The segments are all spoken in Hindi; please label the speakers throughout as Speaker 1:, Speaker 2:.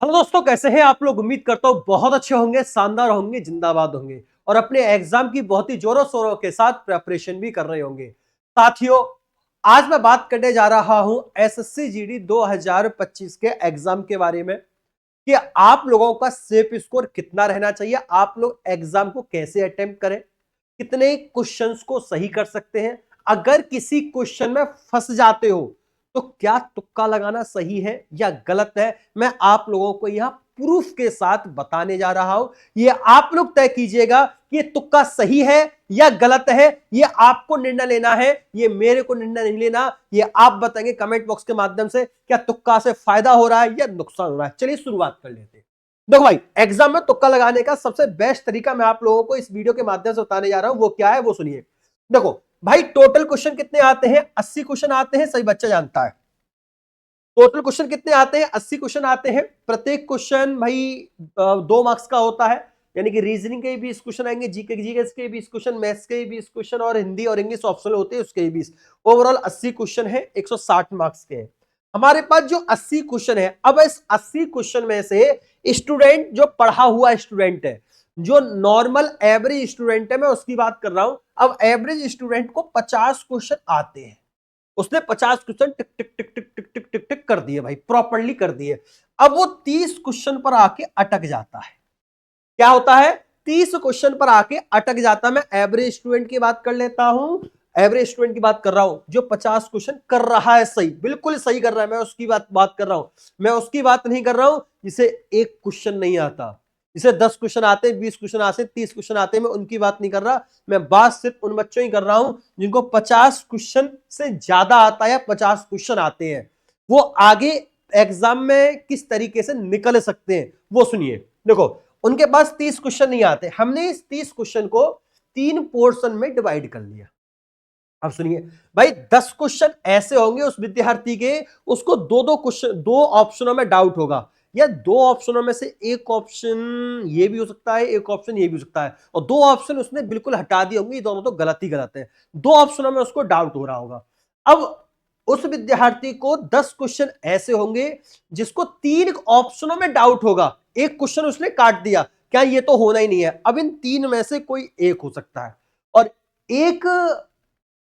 Speaker 1: हेलो दोस्तों, कैसे हैं आप लोग। उम्मीद करता हूं बहुत अच्छे होंगे, शानदार होंगे, जिंदाबाद होंगे और अपने एग्जाम की बहुत ही जोरों शोरों के साथ प्रिपरेशन भी कर रहे होंगे। साथियों, आज मैं बात करने जा रहा हूं एसएससी जीडी 2025 के एग्जाम के बारे में कि आप लोगों का सेफ स्कोर कितना रहना चाहिए, आप लोग एग्जाम को कैसे अटेम्प्ट करें, कितने क्वेश्चंस को सही कर सकते हैं, अगर किसी क्वेश्चन में फंस जाते हो तो क्या तुक्का लगाना सही है या गलत है, मैं आप लोगों को यह प्रूफ के साथ बताने जा रहा हूं। ये आप लोग तय कीजिएगा कि ये तुक्का सही है या गलत है। ये आपको निर्णय लेना है, ये मेरे को निर्णय नहीं लेना। ये आप बताएंगे कमेंट बॉक्स के माध्यम से क्या तुक्का से फायदा हो रहा है या नुकसान हो रहा है। चलिए शुरुआत कर लेते हैं। देखो भाई, एग्जाम में तुक्का लगाने का सबसे बेस्ट तरीका मैं आप लोगों को इस वीडियो के माध्यम से बताने जा रहा हूं, वो क्या है वो सुनिए। देखो भाई, टोटल क्वेश्चन कितने आते हैं? 80 क्वेश्चन आते हैं, सही बच्चा जानता है। टोटल क्वेश्चन कितने आते हैं? 80 क्वेश्चन आते हैं। प्रत्येक क्वेश्चन भाई 2 मार्क्स का होता है, यानी कि रीजनिंग के 20 क्वेश्चन आएंगे, जीके जीएस के 20 क्वेश्चन, मैथ्स के 20 क्वेश्चन और हिंदी और इंग्लिश ऑप्शनल होते हैं उसके 20। ओवरऑल 80 क्वेश्चन है, 160 मार्क्स के हैं हमारे पास जो 80 क्वेश्चन है। अब इस 80 क्वेश्चन में से स्टूडेंट जो पढ़ा हुआ स्टूडेंट है, जो नॉर्मल एवरेज स्टूडेंट है, मैं उसकी बात कर रहा हूं। अब एवरेज स्टूडेंट को 50 क्वेश्चन आते हैं, उसने 50 क्वेश्चन टिक टिक टिक टिक टिक टिक टिक टिक कर दिए भाई, प्रॉपर्ली कर दिए। अब वो 30 क्वेश्चन पर आके अटक जाता है। क्या होता है? 30 क्वेश्चन पर आके अटक जाता है। मैं एवरेज स्टूडेंट की बात कर लेता हूं, एवरेज स्टूडेंट की बात कर रहा हूं जो 50 क्वेश्चन कर रहा है, सही बिल्कुल सही कर रहा है, मैं उसकी बात कर रहा हूं। मैं उसकी बात नहीं कर रहा हूं जिसे एक क्वेश्चन नहीं आता, जिसे 10 क्वेश्चन आते हैं, 20 क्वेश्चन आते हैं, 30 क्वेश्चन आते हैं, मैं उनकी बात नहीं कर रहा। मैं बात सिर्फ उन बच्चों ही कर रहा हूं जिनको 50 क्वेश्चन से ज्यादा आता है, 50 क्वेश्चन आते हैं। वो आगे एग्जाम में किस तरीके से निकल सकते हैं वो सुनिए। देखो, उनके पास 30 क्वेश्चन नहीं आते, हमने इस 30 क्वेश्चन को 3 पोर्शन में डिवाइड कर लिया। अब सुनिए भाई, 10 क्वेश्चन ऐसे होंगे उस विद्यार्थी के, उसको दो दो क्वेश्चन, 2 ऑप्शनों में डाउट होगा, या 2 ऑप्शनों में से एक ऑप्शन ये भी हो सकता है, एक ऑप्शन ये भी हो सकता है, और 2 ऑप्शन उसने बिल्कुल हटा दिए होंगे, ये दोनों तो गलत ही गलत है। 2 ऑप्शनों में उसको डाउट हो रहा होगा। अब उस विद्यार्थी को 10 क्वेश्चन ऐसे होंगे जिसको 3 ऑप्शनों में डाउट होगा, एक क्वेश्चन उसने काट दिया, क्या ये तो होना ही नहीं है। अब इन 3 में से कोई एक हो सकता है, और एक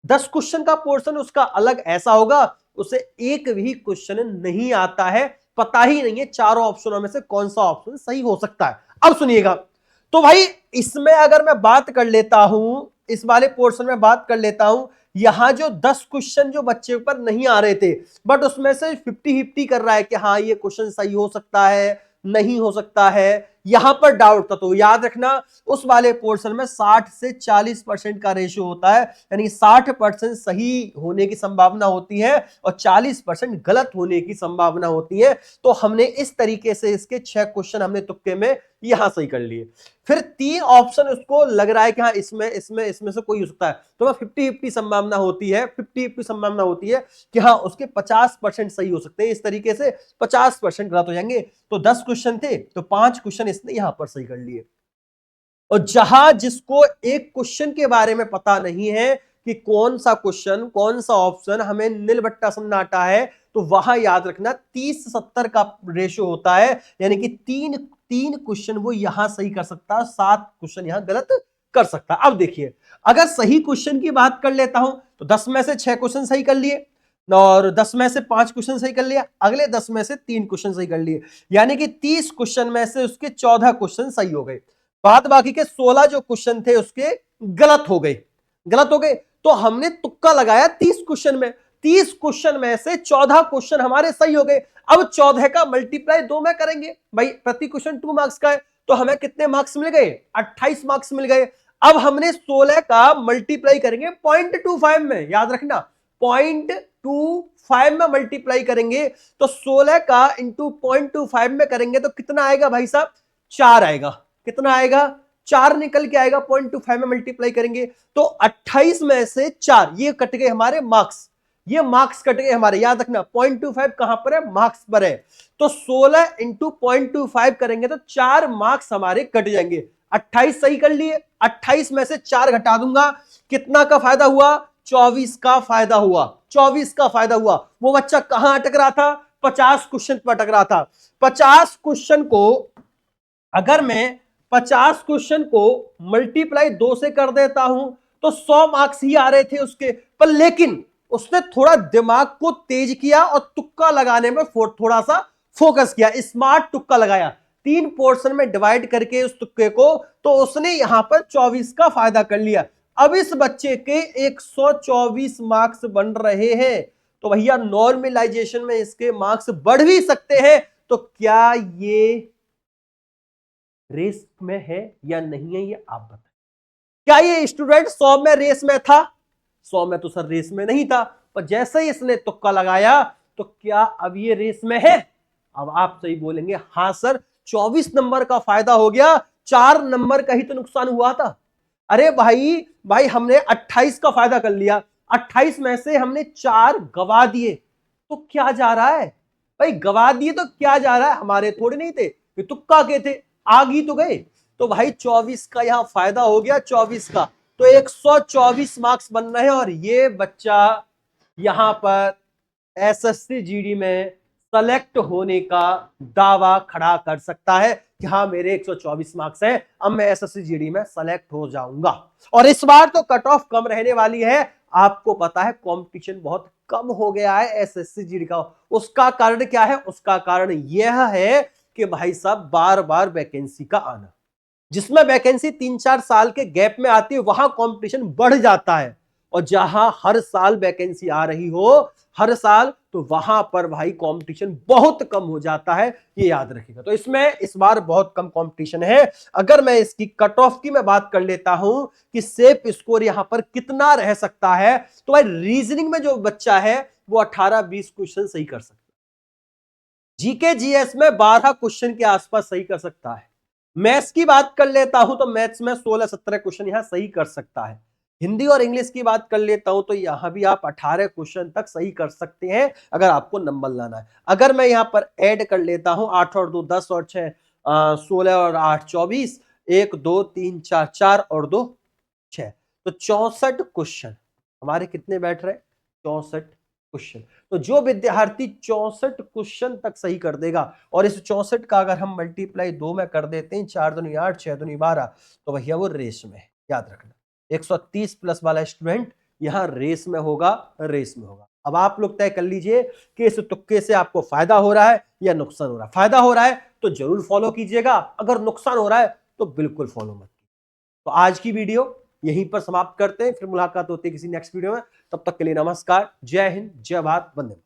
Speaker 1: 10 क्वेश्चन का पोर्शन उसका अलग ऐसा होगा, उसे एक भी क्वेश्चन नहीं आता है, पता ही नहीं है चारों ऑप्शनों में से कौन सा ऑप्शन सही हो सकता है। अब सुनिएगा, तो भाई इसमें अगर मैं बात कर लेता हूं, इस वाले पोर्शन में बात कर लेता हूं, यहां जो 10 क्वेश्चन जो बच्चे पर नहीं आ रहे थे, बट उसमें से 50-50 कर रहा है कि हाँ ये क्वेश्चन सही हो सकता है, नहीं हो सकता है, यहां पर डाउट था। तो याद रखना, उस वाले पोर्शन में 60 से 40% का रेशियो होता है, यानी 60% सही होने की संभावना होती है और 40% गलत होने की संभावना होती है। तो हमने इस तरीके से इसके 6 क्वेश्चन हमने तुक्के में यहां सही कर लिए। फिर 3 ऑप्शन उसको लग रहा है कि हाँ इसमें से कोई हो सकता है, तो वह 50-50 संभावना होती है, 50-50 संभावना होती है कि हाँ उसके 50% सही हो सकते हैं, इस तरीके से 50% गलत हो जाएंगे। तो 10 क्वेश्चन थे तो 5 क्वेश्चन इसने यहां पर सही कर लिए। और जहां जिसको एक क्वेश्चन के बारे में पता नहीं है कि कौन सा क्वेश्चन, कौन सा ऑप्शन, हमें नीलबट्टा सन्नाटा है, तो वहां याद रखना 30-70 का रेशियो होता है, यानी कि तीन तीन क्वेश्चन वो यहां सही कर सकता है, 7 क्वेश्चन यहां गलत कर सकता है। अब देखिए, अगर सही क्वेश्चन की बात कर लेता हूं तो 10 में से 6 क्वेश्चन सही कर लिए, और 10 में से 5 क्वेश्चन सही कर लिया, अगले 10 में से 3 क्वेश्चन सही कर लिए, यानी कि 30 क्वेश्चन में से उसके 14 क्वेश्चन सही हो गए, बाद बाकी के 16 जो क्वेश्चन थे उसके गलत हो गए। गलत हो गए तो हमने तुक्का लगाया 30 क्वेश्चन में, 30 क्वेश्चन में से 14 क्वेश्चन हमारे सही हो गए। अब 14 का मल्टीप्लाई 2 में करेंगे भाई, प्रति क्वेश्चन 2 मार्क्स का है, तो हमें कितने मार्क्स मिल गए? 28 मार्क्स मिल गए। अब हमने 16 का मल्टीप्लाई करेंगे 0.25 में, याद रखना 0.25 में मल्टीप्लाई करेंगे, तो 16 का इंटू 0.25 में करेंगे तो कितना आएगा भाई साहब? 4 आएगा। कितना आएगा? 4 निकल के आएगा, 0.25 में मल्टीप्लाई करेंगे तो 28 में से 4 ये कट गए हमारे मार्क्स, ये मार्क्स कट गए हमारे, याद रखना 0.25 कहां पर है? मार्क्स पर है। तो 16 इंटू 0.25 करेंगे तो 4 मार्क्स हमारे कट जाएंगे। 28 सही कर लिए, 28 में से 4 घटा दूंगा, कितना का फायदा हुआ? 24 का फायदा हुआ, 24 का फायदा हुआ। वो बच्चा कहां अटक रहा था? 50 क्वेश्चन पर अटक रहा था। 50 क्वेश्चन को अगर मैं 50 क्वेश्चन को मल्टीप्लाई 2 से कर देता हूं तो 100 मार्क्स ही आ रहे थे उसके पर, लेकिन उसने थोड़ा दिमाग को तेज किया और तुक्का लगाने में थोड़ा सा फोकस किया, स्मार्ट तुक्का लगाया। 3 पोर्शन में डिवाइड करके उस तुक्के को, तो उसने यहां पर 24 का फायदा कर लिया। अब इस बच्चे के 124 मार्क्स बन रहे हैं, तो भैया नॉर्मलाइजेशन में इसके मार्क्स बढ़ भी सकते हैं। तो क्या ये रेस में है या नहीं है, ये आप बताएं। क्या ये स्टूडेंट 100 में रेस में था? 100 में तो सर रेस में नहीं था, पर जैसे ही इसने तुक्का लगाया तो क्या अब ये रेस में है? अब आप सही बोलेंगे, हां सर 24 नंबर का फायदा हो गया, 4 नंबर का ही तो नुकसान हुआ था। अरे भाई हमने 28 का फायदा कर लिया, 28 में से हमने 4 गवा दिए, तो क्या जा रहा है भाई? गवा दिए तो क्या जा रहा है? हमारे थोड़े नहीं थे, ये तुक्का के थे, आग ही तो गए। तो भाई 24 का यहां फायदा हो गया, 24 का, तो 124 मार्क्स बन रहे हैं। और ये बच्चा यहां पर एसएससी जीडी में सेलेक्ट होने का दावा खड़ा कर सकता है कि हाँ मेरे 124 मार्क्स हैं, अब मैं एसएससी जीडी में सेलेक्ट हो जाऊंगा। और इस बार तो कट ऑफ कम रहने वाली है, आपको पता है कंपटीशन बहुत कम हो गया है एसएससी जीडी का। उसका कारण क्या है? उसका कारण यह है कि भाई साहब बार बार वैकेंसी का आना, जिसमें वैकेंसी 3-4 साल के गैप में आती है वहां कंपटीशन बढ़ जाता है। और जहां हर साल वैकेंसी आ रही हो हर साल, तो वहां पर भाई कंपटीशन बहुत कम हो जाता है, ये याद रखिएगा। तो इसमें इस बार बहुत कम कंपटीशन है। अगर मैं इसकी कट ऑफ की मैं बात कर लेता हूं कि सेफ स्कोर यहां पर कितना रह सकता है, तो भाई रीजनिंग में जो बच्चा है वो 18-20 क्वेश्चन सही कर सकता है, जीके जीएस में 12 क्वेश्चन के आसपास सही कर सकता है। मैथ्स की बात कर लेता हूं तो मैथ्स में 16-17 क्वेश्चन यहां सही कर सकता है। हिंदी और इंग्लिश की बात कर लेता हूं तो यहां भी आप 18 क्वेश्चन तक सही कर सकते हैं अगर आपको नंबर लाना है। अगर मैं यहां पर ऐड कर लेता हूं 8 और 2 10 और 6 16 और 8 24, 1 2 3 4 4 और 2 6, तो 64 क्वेश्चन हमारे कितने बैठ रहे? 64 क्वेश्चन। तो जो विद्यार्थी 64 क्वेश्चन तक सही कर देगा, और इस 64 का अगर हम मल्टीप्लाई 2 में कर देते हैं, 4 दूनी 8 6 दूनी 12, तो भैया वो रेस में है, याद रखना। 130 प्लस वाला स्टूडेंट यहां रेस में होगा, रेस में होगा। अब आप लोग तय कर लीजिए कि इस तुक्के से आपको फायदा हो रहा है या नुकसान हो रहा है। फायदा हो रहा है तो जरूर फॉलो कीजिएगा, अगर नुकसान हो रहा है तो बिल्कुल फॉलो मत कीजिए। तो आज की वीडियो यहीं पर समाप्त करते हैं, फिर मुलाकात होती है किसी नेक्स्ट वीडियो में। तब तक के लिए नमस्कार, जय हिंद, जय भारत, वंदे।